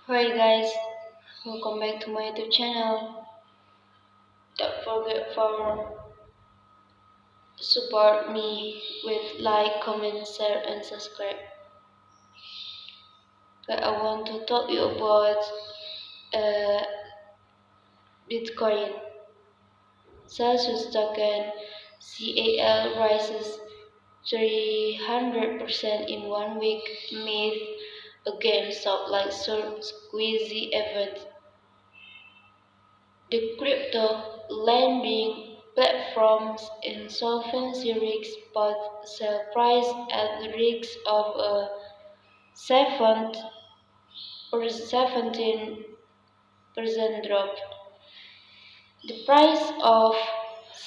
Hi guys, welcome back to my YouTube channel. Don't forget for support me with like, comment, share, and subscribe. But I want to talk you about uh, Bitcoin. Celsius token CAL rises 300% in 1 week amid a GameStop like short squeezy event. The crypto lending platform's insolvency risk put sale price at the risk of a 17% drop. The price of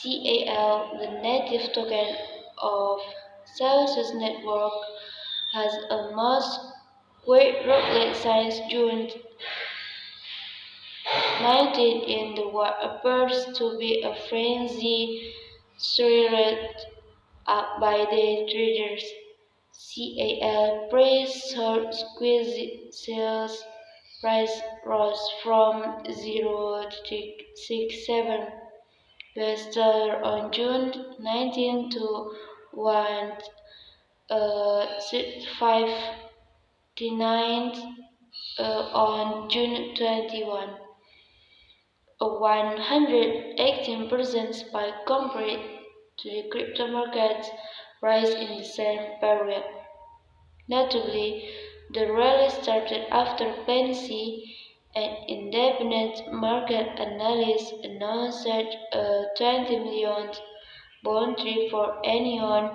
CAL, the native token of Celsius network, has almost quadrupled since June 19 in the what appears to be a frenzy stirred up by the traders. CAL price short squeeze sales price rose from 0.67 US dollar on June 19 to 1.59 on June 21. A 118% spike compared to the crypto market's rise in the same period. Notably, the rally started after Plenty, an independent market analyst, announced a 20 million bounty for anyone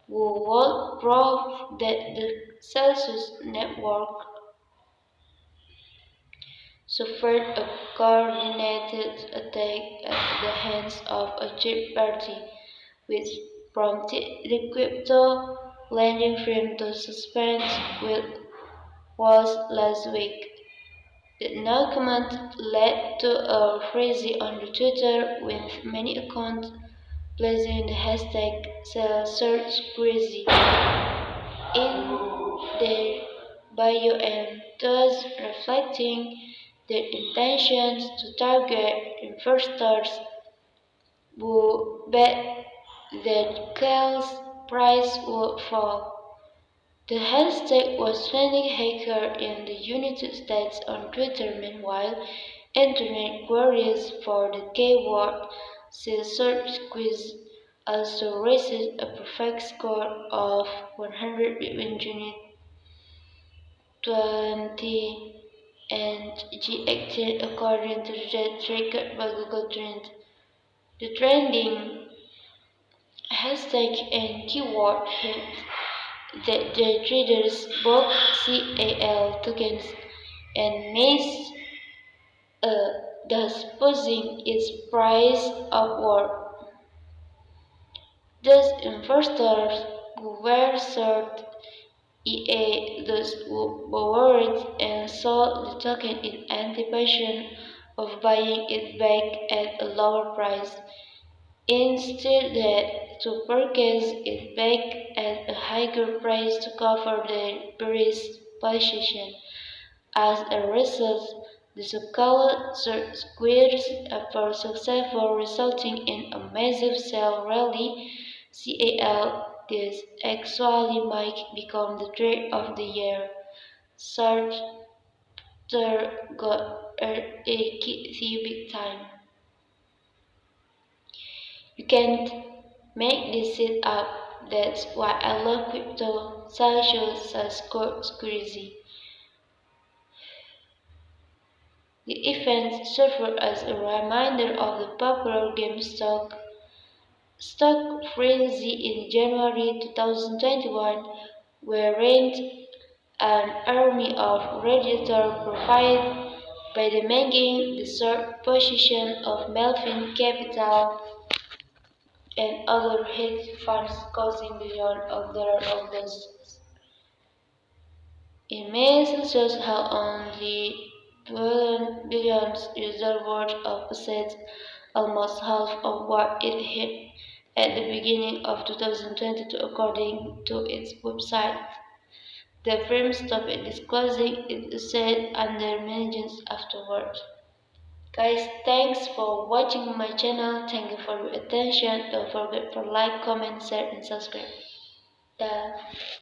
who would prove that the Celsius network suffered a coordinated attack at the hands of a third party, which prompted the crypto lending firm to suspend what was last week. The announcement led to a frenzy on Twitter, with many accounts placing the hashtag #SellSearchCrazy in their bio and thus reflecting their intentions to target investors who bet that Cal's price would fall. The hashtag was trending higher in the United States on Twitter. Meanwhile, internet queries for the keyword search quiz also raised a perfect score of 100 between June 20 and G18 according to the tracker by Google Trends. The trending hashtag and keyword hit that the traders bought CAL tokens and missed, thus pushing its price upward. Thus, investors who were short those who borrowed and sold the token in anticipation of buying it back at a lower price, instead had to purchase it back at a higher price to cover their previous position. As a result, the so-called squares appeared successful, resulting in a massive sell rally. CAL this actually might become the trade of the year. Search got a big time. You can't make this shit up. That's why I love crypto. Celsius says crazy. The event served as a reminder of the popular game stock frenzy in January 2021, wherein an army of Redditor provided by the making the short position of Melvin Capital and other hedge funds causing billions of dollars of losses. In May, Celsius held only $12 billion worth of assets, almost half of what it had at the beginning of 2022, according to its website. The firm stopped disclosing its asset under management afterward. Guys, thanks for watching my channel. Thank you for your attention. Don't forget to like, comment, share, and subscribe. Bye.